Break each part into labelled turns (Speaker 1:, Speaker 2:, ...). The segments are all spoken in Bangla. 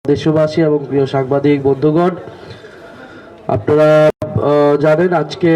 Speaker 1: দেশবাসী এবং প্রিয় সাংবাদিক বন্ধুগণ, আপনারা জানেন আজকে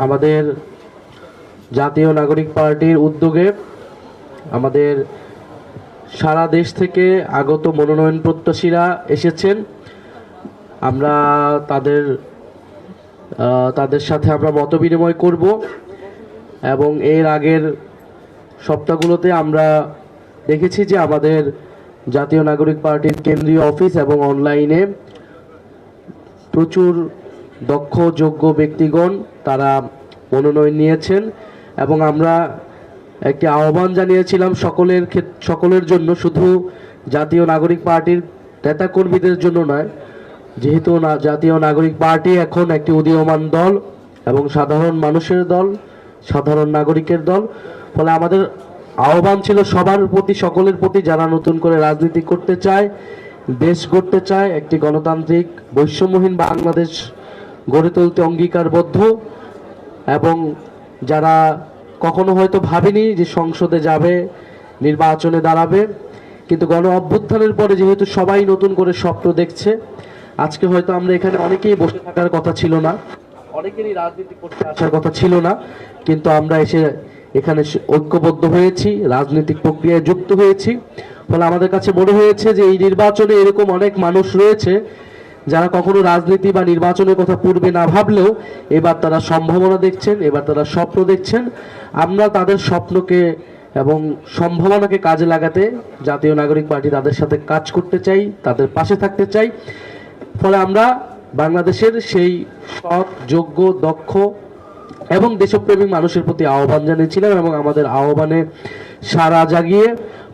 Speaker 1: আমাদের জাতীয় নাগরিক পার্টির উদ্যোগে আমাদের সারা দেশ থেকে আগত মনোনয়ন প্রত্যাশীরা এসেছেন। আমরা তাদের সাথে আমরা মতবিনিময় করব এবং এর আগের সপ্তাহগুলোতে আমরা দেখেছি যে আমাদের জাতীয় নাগরিক পার্টির কেন্দ্রীয় অফিস এবং অনলাইনে প্রচুর দক্ষ যোগ্য ব্যক্তিগণ তারা মনোনয়ন নিয়েছেন এবং আমরা একটি আহ্বান জানিয়েছিলাম সকলের জন্য, শুধু জাতীয় নাগরিক পার্টির নেতাকর্মীদের জন্য নয়, যেহেতু জাতীয় নাগরিক পার্টি এখন একটি উদীয়মান দল এবং সাধারণ মানুষের দল, সাধারণ নাগরিকের দল। ফলে আমাদের আহ্বান ছিল সবার প্রতি, সকলের প্রতি, যারা নতুন করে রাজনীতি করতে চায়, দেশ গড়তে চায়, একটি গণতান্ত্রিক বৈষম্যহীন বাংলাদেশ গড়ে তুলতে অঙ্গীকারবদ্ধ এবং যারা কখনো হয়তো ভাবেনি যে সংসদে যাবে, নির্বাচনে দাঁড়াবে, কিন্তু গণ অভ্যুত্থানের পরে যেহেতু সবাই নতুন করে স্বপ্ন দেখছে, আজকে হয়তো আমরা এখানে অনেকেই বসে থাকার কথা ছিল না, অনেকেরই রাজনীতি করতে আসার কথা ছিল না, কিন্তু আমরা এখানে ঐক্যবদ্ধ হয়েছি, রাজনৈতিক প্রক্রিয়ায় যুক্ত হয়েছি। ফলে আমাদের কাছে মনে হয়েছে যে এই নির্বাচনে এরকম অনেক মানুষ রয়েছে যারা কখনো রাজনীতি বা নির্বাচনের কথা পূর্বে না ভাবলেও এবার তারা সম্ভাবনা দেখছেন, এবার তারা স্বপ্ন দেখছেন। আমরা তাদের স্বপ্নকে এবং সম্ভাবনাকে কাজে লাগাতে জাতীয় নাগরিক পার্টি তাদের সাথে কাজ করতে চাই, তাদের পাশে থাকতে চাই। ফলে আমরা বাংলাদেশের সেই সৎ, যোগ্য, দক্ষ এবং দেশপ্রেমিক মানুষের প্রতি আহ্বান জানিয়েছিলাম এবং আমাদের আহ্বানে সাড়া জাগিয়ে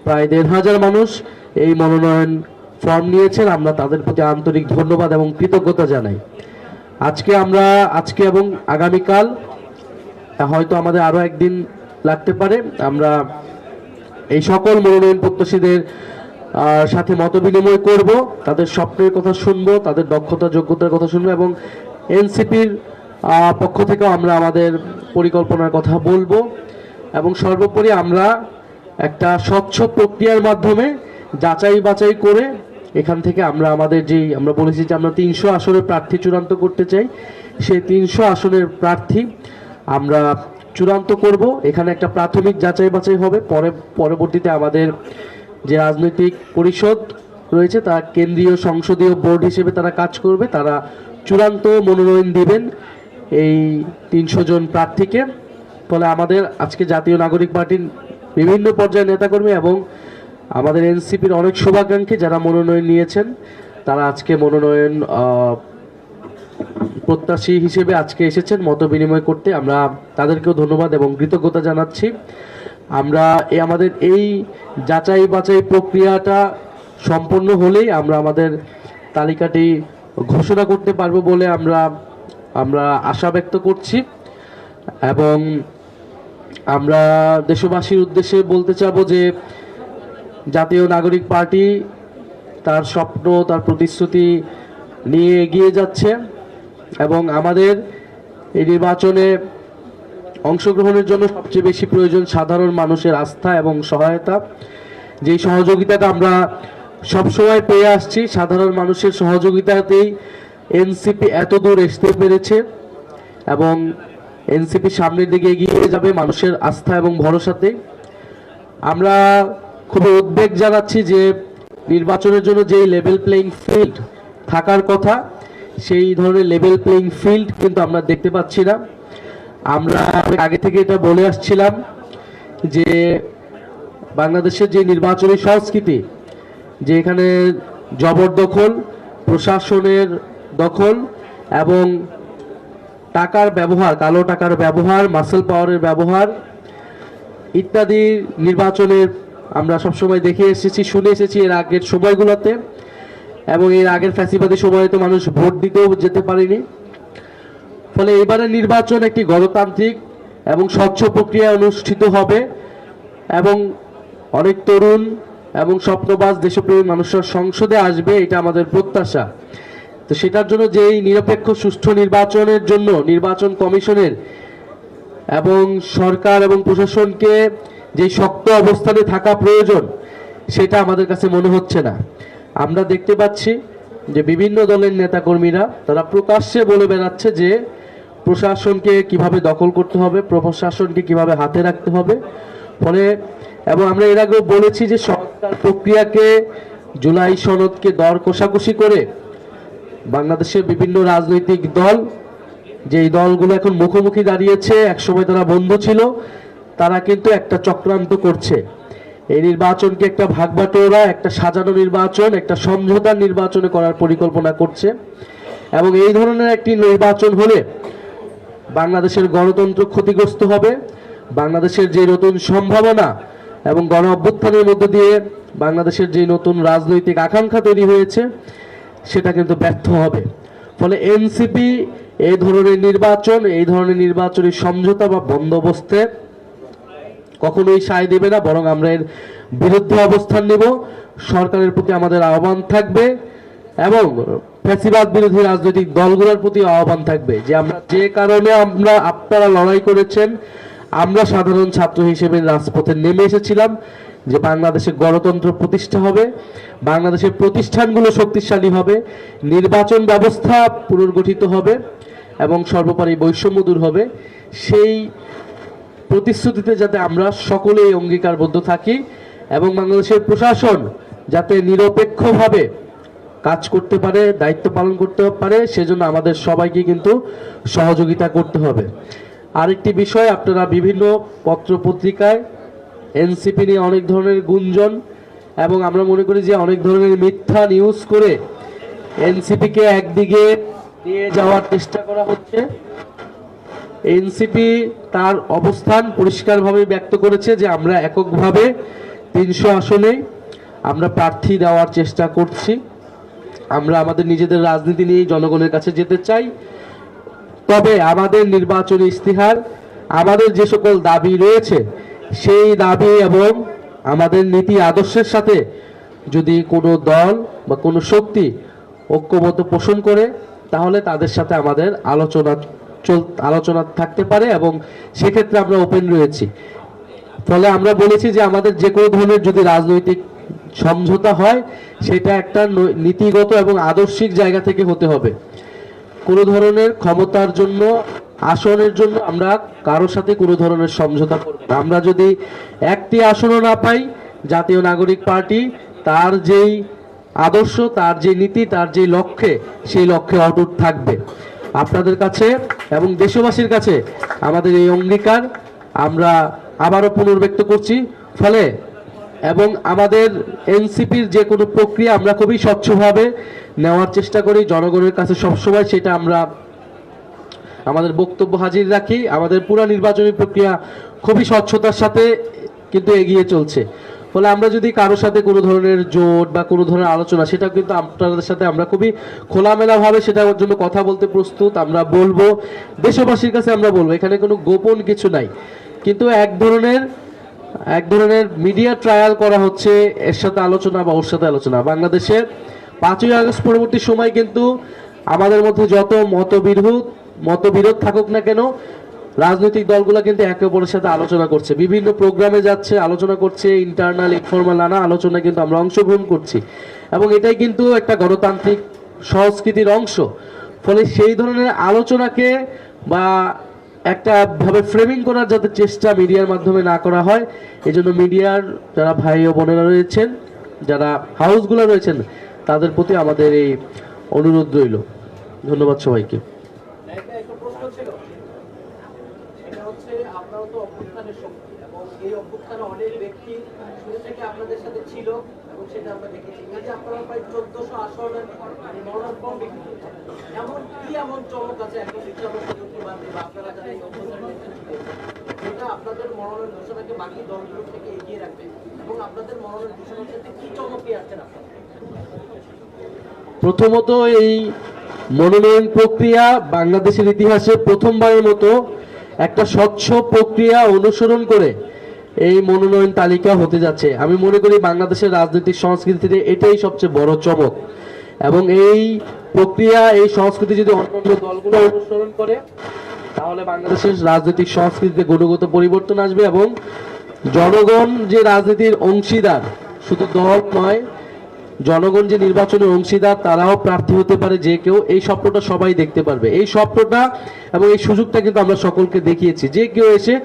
Speaker 1: প্রায় ১৫০০ মানুষ এই মনোনয়ন ফর্ম নিয়েছেন। আমরা তাদের প্রতি আন্তরিক ধন্যবাদ এবং কৃতজ্ঞতা জানাই। আজকে এবং আগামীকাল হয়তো আমাদের আরও একদিন লাগতে পারে, আমরা এই সকল মনোনয়ন প্রত্যাশীদের সাথে মতবিনিময় করব, তাদের স্বপ্নের কথা শুনবো, তাদের দক্ষতা যোগ্যতার কথা শুনবো এবং এনসিপির পক্ষ থেকেও আমরা আমাদের পরিকল্পনার কথা বলবো এবং সর্বোপরি আমরা একটা স্বচ্ছ প্রক্রিয়ার মাধ্যমে যাচাই বাছাই করে এখান থেকে আমরা বলেছি যে আমরা ৩০০ আসনের প্রার্থী চূড়ান্ত করতে চাই, সেই ৩০০ আসনের প্রার্থী আমরা চূড়ান্ত করব। এখানে একটা প্রাথমিক যাচাই বাছাই হবে, পরবর্তীতে আমাদের যে রাজনৈতিক পরিষদ রয়েছে তার কেন্দ্রীয় সংসদীয় বোর্ড হিসেবে তারা কাজ করবে, তারা চূড়ান্ত মনোনয়ন দিবেন এই ৩০০ জন প্রার্থীকে। ফলে আমাদের আজকে জাতীয় নাগরিক পার্টির বিভিন্ন পর্যায়ের নেতাকর্মী এবং আমাদের এনসিপির অনেক শুভাকাঙ্ক্ষী যারা মনোনয়ন নিয়েছেন, তারা আজকে মনোনয়ন প্রত্যাশী হিসেবে আজকে এসেছেন মত বিনিময় করতে। আমরা তাদেরকেও ধন্যবাদ এবং কৃতজ্ঞতা জানাচ্ছি। আমরা আমাদের এই যাচাই বাছাই প্রক্রিয়াটা সম্পন্ন হলেই আমরা আমাদের তালিকাটি ঘোষণা করতে পারবো বলে আমরা আশা ব্যক্ত করছি এবং আমরা দেশবাসীর উদ্দেশ্যে বলতে চাবো যে জাতীয় নাগরিক পার্টি তার স্বপ্ন, তার প্রতিশ্রুতি নিয়ে এগিয়ে যাচ্ছে এবং আমাদের এই নির্বাচনে অংশগ্রহণের জন্য সবচেয়ে বেশি প্রয়োজন সাধারণ মানুষের আস্থা এবং সহায়তা। যেই সহযোগিতাটা আমরা সবসময় পেয়ে আসছি, সাধারণ মানুষের সহযোগিতাতেই এনসিপি এত দূর আসতে পেরেছে এবং এনসিপি সামনের দিকে এগিয়ে যাবে মানুষের আস্থা এবং ভরসাতে। আমরা খুবই উদ্বেগ জানাচ্ছি যে নির্বাচনের জন্য যেই লেভেল প্লেইং ফিল্ড থাকার কথা, সেই ধরনের লেভেল প্লেইং ফিল্ড কিন্তু আমরা দেখতে পাচ্ছি না। আমরা আগে থেকে এটা বলে আসছিলাম যে বাংলাদেশের যে নির্বাচনী সংস্কৃতি, যে এখানে জবরদখল, প্রশাসনের দখল এবং টাকার ব্যবহার, কালো টাকার ব্যবহার, মাসেল পাওয়ারের ব্যবহার ইত্যাদি নির্বাচনের আমরা সবসময় দেখে এসেছি, শুনে এসেছি এর আগের সময়গুলোতে এবং এর আগের ফ্যাসিবাদী সময়ে তো মানুষ ভোট দিতেও যেতে পারেনি। ফলে এবারের নির্বাচন একটি গণতান্ত্রিক এবং স্বচ্ছ প্রক্রিয়া অনুষ্ঠিত হবে এবং অনেক তরুণ এবং স্বপ্নবাজ দেশপ্রেমী মানুষরা সংসদে আসবে, এটা আমাদের প্রত্যাশা। তো সেটার জন্য যেই নিরপেক্ষ সুষ্ঠু নির্বাচনের জন্য নির্বাচন কমিশনের এবং সরকার এবং প্রশাসনকে যে শক্ত অবস্থানে থাকা প্রয়োজন, সেটা আমাদের কাছে মনে হচ্ছে না। আমরা দেখতে পাচ্ছি যে বিভিন্ন দলের নেতাকর্মীরা তারা প্রকাশ্যে বলে বেড়াচ্ছে যে প্রশাসনকে কিভাবে দখল করতে হবে, প্রশাসনকে কিভাবে হাতে রাখতে হবে। ফলে এবং আমরা এর আগেও বলেছি যে সরকার প্রক্রিয়াকে, জুলাই সনদকে দর কষাকষি করে বাংলাদেশের বিভিন্ন রাজনৈতিক দল, যেই দলগুলো এখন মুখোমুখি দাঁড়িয়েছে, একসময় তারা বন্ধু ছিল, তারা কিন্তু একটা চক্রান্ত করছে। এই নির্বাচনকে একটা ভাগবাটোয়ারা, একটা সাজানো নির্বাচন, একটা সমঝোতার নির্বাচনে করার পরিকল্পনা করছে। এবং এই ধরনের একটি নির্বাচন হলে বাংলাদেশের গণতন্ত্র ক্ষতিগ্রস্ত হবে, বাংলাদেশের যে নতুন সম্ভাবনা এবং গণ অভ্যুত্থানের মধ্য দিয়ে বাংলাদেশের যে নতুন রাজনৈতিক আকাঙ্ক্ষা তৈরি হয়েছে সেটা কিন্তু ব্যর্থ হবে। ফলে এনসিপি এই ধরনের নির্বাচনী সমঝোতা বা বন্দোবস্তে কখনোই সায় দেবে না, বরং আমরা এর বিরুদ্ধে অবস্থান নেব। সরকারের প্রতি আমাদের আহ্বান থাকবে এবং ফ্যাসিবাদ বিরোধী রাজনৈতিক দলগুলোর প্রতি আহ্বান থাকবে যে যে কারণে আপনারা লড়াই করেছেন, আমরা সাধারণ ছাত্র হিসেবে রাজপথে নেমে এসেছিলাম যে বাংলাদেশে গণতন্ত্র প্রতিষ্ঠা হবে, বাংলাদেশের প্রতিষ্ঠানগুলো শক্তিশালী হবে, নির্বাচন ব্যবস্থা পুনর্গঠিত হবে এবং সর্বোপরি বৈষম্য দূর হবে। সেই প্রতিশ্রুতিতে যাতে আমরা সকলেই অঙ্গীকারবদ্ধ থাকি এবং বাংলাদেশের প্রশাসন যাতে নিরপেক্ষভাবে কাজ করতে পারে, দায়িত্ব পালন করতে পারে, সেজন্য আমাদের সবাইকে কিন্তু সহযোগিতা করতে হবে। আরেকটি বিষয়, আপনারা বিভিন্ন পত্র পত্রিকায় এনসিপি নিয়ে অনেক ধরনের গুঞ্জন এবং আমরা মনে করি যে অনেক ধরনের মিথ্যা নিউজ করে এনসিপিকে একদিকে নিয়ে যাওয়ার চেষ্টা করা হচ্ছে। এনসিপি তার অবস্থান পরিষ্কারভাবে ব্যক্ত করেছে যে আমরা এককভাবে 300 আসনে আমরা প্রার্থী দেওয়ার চেষ্টা করছি। আমরা আমাদের নিজেদের রাজনীতি নিয়ে জনগণের কাছে যেতে চাই। তবে আমাদের নির্বাচনী ইস্তিহার, আমাদের যে সকল দাবি রয়েছে সেই দাবি এবং আমাদের নীতি আদর্শের সাথে যদি কোনো দল বা কোনো শক্তি ঐক্যমত্য পোষণ করে তাহলে তাদের সাথে আমাদের আলোচনা থাকতে পারে এবং সেক্ষেত্রে আমরা ওপেন রয়েছি। ফলে আমরা বলেছি যে আমাদের যে কোনো ধরনের যদি রাজনৈতিক সমঝোতা হয় সেটা একটা নীতিগত এবং আদর্শিক জায়গা থেকে হতে হবে। কোনো ধরনের ক্ষমতার জন্য, আসনের জন্য আমরা কারোর সাথে কোনো ধরনের সমঝোতা করব না। আমরা যদি একটি আসনও না পাই, জাতীয় নাগরিক পার্টি তার যেই আদর্শ, তার যে নীতি, তার যে লক্ষ্যে, সেই লক্ষ্যে অটুট থাকবে। আপনাদের কাছে এবং দেশবাসীর কাছে আমাদের এই অঙ্গীকার আমরা আবারও পুনর্ব্যক্ত করছি। ফলে এবং আমাদের এনসিপির যে কোনো প্রক্রিয়া আমরা খুবই স্বচ্ছভাবে নেওয়ার চেষ্টা করি, জনগণের কাছে সবসময় সেটা আমরা আমাদের বক্তব্য হাজির রাখি। আমাদের পুরো নির্বাচনী প্রক্রিয়া খুবই স্বচ্ছতার সাথে কিন্তু এগিয়ে চলছে। ফলে আমরা যদি কারোর সাথে কোনো ধরনের জোট বা কোনো ধরনের আলোচনা, সেটা কিন্তু আপনাদের সাথে আমরা খুবই খোলামেলাভাবে সেটার জন্য কথা বলতে প্রস্তুত। আমরা বলবো, দেশবাসীর কাছে আমরা বলবো, এখানে কোনো গোপন কিছু নাই। কিন্তু এক ধরনের মিডিয়া ট্রায়াল করা হচ্ছে, এর সাথে আলোচনা বা ওর সাথে আলোচনা। বাংলাদেশের 5ই আগস্ট পরবর্তী সময় কিন্তু আমাদের মধ্যে যত মতবিরোধ থাকুক না কেন, রাজনৈতিক দলগুলো কিন্তু একে অপরের সাথে আলোচনা করছে, বিভিন্ন প্রোগ্রামে যাচ্ছে, আলোচনা করছে, ইন্টারনাল ইনফরমাল নানা আলোচনা কিন্তু আমরা অংশগ্রহণ করছি এবং এটাই কিন্তু একটা গণতান্ত্রিক সংস্কৃতির অংশ। ফলে সেই ধরনের আলোচনাকে বা একটা ভাবে ফ্রেমিং করার যাতে চেষ্টা মিডিয়ার মাধ্যমে না করা হয়, এই জন্য মিডিয়ার যারা ভাই ও বোনেরা রয়েছেন, যারা হাউসগুলো রয়েছেন, তাদের প্রতি আমাদের এই অনুরোধ রইল। ধন্যবাদ সবাইকে।
Speaker 2: আপনারা তো অভ্যুত্থানের শক্তি এবং এই অভ্যুত্থানে অনেক ব্যক্তি শুরু থেকে আপনাদের সাথে ছিল এবং সেটা আমরা দেখেছি। কাজে আপনারা প্রায় 1400 আসনের মনোনয়ন ফর্ম বিক্রি করেছেন। এমন চমক আছে এখন বাদে বা আপনারা যারা এই অভ্যুত্থানের নেতৃত্ব দিয়েছেন, যেটা আপনাদের মনোনয়ন ঘোষণাকে বাকি দলগুলোর থেকে এগিয়ে রাখবে এবং আপনাদের মনোনয়ন ঘোষণার ক্ষেত্রে কি চমক পেয়ে আসছেন আপনারা?
Speaker 1: প্রথমত, এই মনোনয়ন প্রক্রিয়া বাংলাদেশের ইতিহাসে প্রথমবারের মতো একটা স্বচ্ছ প্রক্রিয়া অনুসরণ করে এই মনোনয়ন তালিকা হতে যাচ্ছে। আমি মনে করি বাংলাদেশের রাজনৈতিক সংস্কৃতিতে এটাই সবচেয়ে বড় চমক এবং এই প্রক্রিয়া, এই সংস্কৃতি যদি অন্যান্য দলগুলো অনুসরণ করে তাহলে বাংলাদেশের রাজনৈতিক সংস্কৃতিতে গুণগত পরিবর্তন আসবে এবং জনগণ যে রাজনীতির অংশীদার, শুধু দল নয়, জনগণ যে নির্বাচনের অংশীদার তারাও প্রার্থী হতে পারে, যে কেউ। এই স্বপ্নটা সবাই দেখতে পারবে, এই স্বপ্নটা এবং এই সুযোগটা কিন্তু আমরা সকলকে দেখিয়েছি। যে কেউ এসে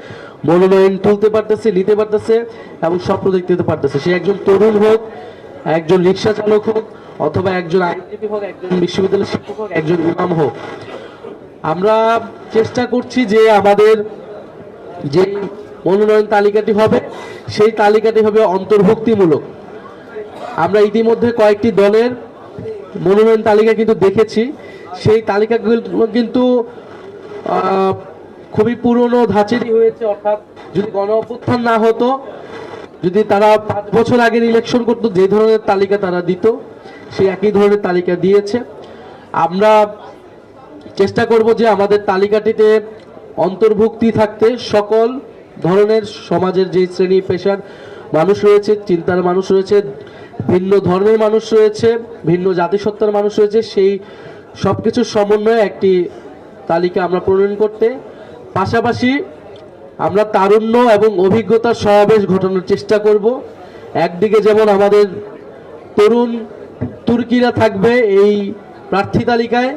Speaker 1: মনোনয়ন তুলতে পারতেছে, নিতে পারতেছে এবং স্বপ্ন দেখতে পারতেছে। সে একজন তরুণ হোক, একজন রিক্সা চালক হোক, অথবা একজন আইনজীবী হোক, একজন বিশ্ববিদ্যালয়ের শিক্ষক হোক, একজন ইমাম হোক। আমরা চেষ্টা করছি যে আমাদের যে মনোনয়ন তালিকাটি হবে সেই তালিকাটি হবে অন্তর্ভুক্তিমূলক। আমরা ইতিমধ্যে কয়েকটি দলের মনোনয়ন তালিকা কিন্তু দেখেছি, সেই তালিকাগুলো কিন্তু খুবই পুরনো ধাঁচেরই হয়েছে। অর্থাৎ যদি গণ অভ্যুত্থান না হতো, যদি তারা 5 বছর আগের ইলেকশন করতো, যে ধরনের তালিকা তারা দিত সেই একই ধরনের তালিকা দিয়েছে। আমরা চেষ্টা করব যে আমাদের তালিকাটিতে অন্তর্ভুক্তি থাকতে সকল ধরনের সমাজের যে শ্রেণী পেশার মানুষ রয়েছে, চিন্তার মানুষ রয়েছে, ভিন্ন ধর্মের মানুষ রয়েছে, ভিন্ন জাতিসত্তার মানুষ রয়েছে, সেই সব কিছুর সমন্বয়ে একটি তালিকা আমরা প্রণয়ন করতে, পাশাপাশি আমরা তারুণ্য এবং অভিজ্ঞতার সমাবেশ ঘটানোর চেষ্টা করব। একদিকে যেমন আমাদের তরুণ তুর্কিরা থাকবে এই প্রার্থী তালিকায়,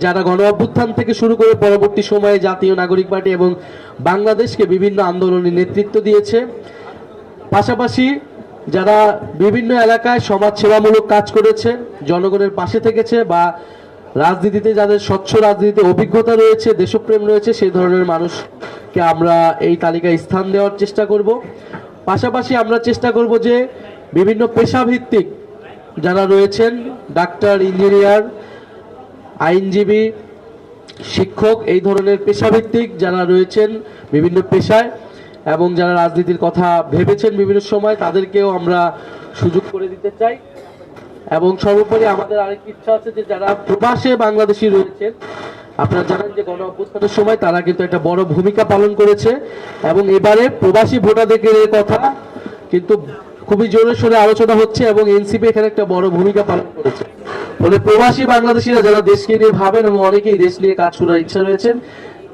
Speaker 1: যারা গণ অভ্যুত্থান থেকে শুরু করে পরবর্তী সময়ে জাতীয় নাগরিক পার্টি এবং বাংলাদেশকে বিভিন্ন আন্দোলনে নেতৃত্ব দিয়েছে। পাশাপাশি যারা বিভিন্ন এলাকায় সমাজ সেবামূলক কাজ করেছে, জনগণের পাশে থেকেছে, বা রাজনীতিতে যাদের স্বচ্ছ রাজনীতিতে অভিজ্ঞতা রয়েছে, দেশপ্রেম রয়েছে, সেই ধরনের মানুষকে আমরা এই তালিকায় স্থান দেওয়ার চেষ্টা করব। পাশাপাশি আমরা চেষ্টা করব যে বিভিন্ন পেশাভিত্তিক যারা রয়েছেন, ডাক্তার, ইঞ্জিনিয়ার, আইনজীবী, শিক্ষক, এই ধরনের পেশাভিত্তিক যারা রয়েছেন বিভিন্ন পেশায় এবং যারা রাজনীতির কথা ভেবেছেন বিভিন্ন সময়, তাদেরকেও আমরা সুযোগ করে দিতে চাই। এবং সর্বোপরি আমাদের আরেকটি ইচ্ছা আছে যে যারা প্রবাসে বাংলাদেশি রয়েছেন, আপনারা জানেন যে গণ অভ্যুত্থানের সময় তারা কিন্তু একটা বড় ভূমিকা পালন করেছে এবং এবারে প্রবাসী ভোটাধিকারের কথা কিন্তু খুবই জোরে সোরে আলোচনা হচ্ছে এবং এনসিপি এখানে একটা বড় ভূমিকা পালন করেছে। ফলে প্রবাসী বাংলাদেশিরা যারা দেশকে নিয়ে ভাবেন এবং অনেকেই দেশ নিয়ে কাজ করার ইচ্ছা রয়েছেন,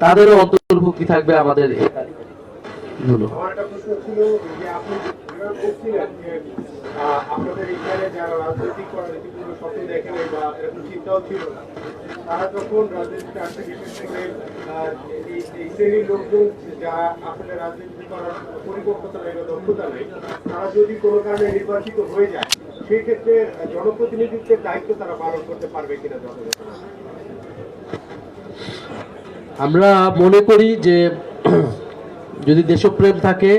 Speaker 1: তাদেরও অন্তর্ভুক্তি থাকবে আমাদের এই তালিকায়। ধন্যবাদ।
Speaker 3: আমার একটা প্রশ্ন ছিল যে আপনি যেভাবে বলছিলেন যে আপনাদের এখানে যারা রাজনৈতিক করার ইতিপূর্বে স্বপ্ন দেখেন বা এরকম চিন্তাও ছিল না, তারা যখন রাজনীতিতে আসতে, বিশেষ করে এই শ্রেণীর লোকজন যারা আপনাদের রাজনীতি করার পরিপক্কতা নেই বা দক্ষতা নেই, তারা যদি কোনো কারণে নির্বাচিত হয়ে যায়, সেই ক্ষেত্রে জনপ্রতিনিধিত্বের দায়িত্ব তারা পালন করতে পারবে কিনা যথাযথ?
Speaker 1: আমরা মনে করি যে যদি দেশপ্রেম থাকে,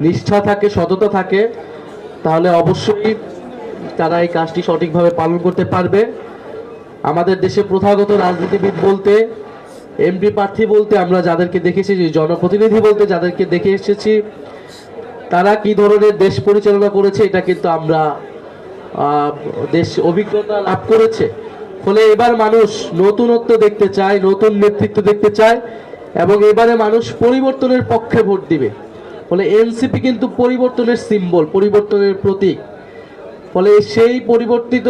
Speaker 1: নিষ্ঠা থাকে, সততা থাকে, তাহলে অবশ্যই তারা এই কাজটি সঠিকভাবে পালন করতে পারবে। আমাদের দেশে প্রথাগত রাজনীতিবিদ বলতে, এমপি প্রার্থী বলতে আমরা যাদেরকে দেখেছি, জনপ্রতিনিধি বলতে যাদেরকে দেখে এসেছি, তারা কি ধরনের দেশ পরিচালনা করেছে এটা কিন্তু আমরা দেশ অভিজ্ঞতা লাভ করেছে। ফলে এবার মানুষ নতুনত্ব দেখতে চায়, নতুন নেতৃত্ব দেখতে চায় এবং এবারে মানুষ পরিবর্তনের পক্ষে ভোট দিবে। ফলে এনসিপি কিন্তু পরিবর্তনের সিম্বল, পরিবর্তনের প্রতীক। ফলে সেই পরিবর্তিত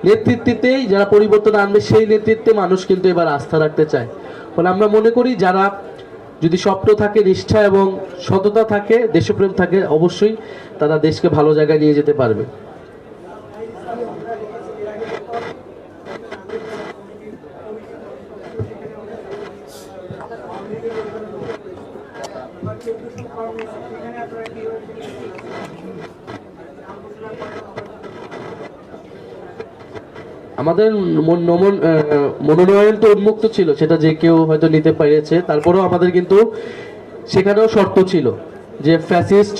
Speaker 1: নেতৃত্বেই যারা পরিবর্তন আনবে, সেই নেতৃত্বে মানুষ কিন্তু এবার আস্থা রাখতে চায়। ফলে আমরা মনে করি যারা যদি স্বপ্ন থাকে, নিষ্ঠা এবং সততা থাকে, দেশপ্রেম থাকে, অবশ্যই তারা দেশকে ভালো জায়গায় নিয়ে যেতে পারবে। আমাদের মনোনয়ন তো উন্মুক্ত ছিল, সেটা যে কেউ হয়তো নিতে পেরেছে। তারপরেও আমাদের কিন্তু সেখানেও শর্ত ছিল যে ফ্যাসিস্ট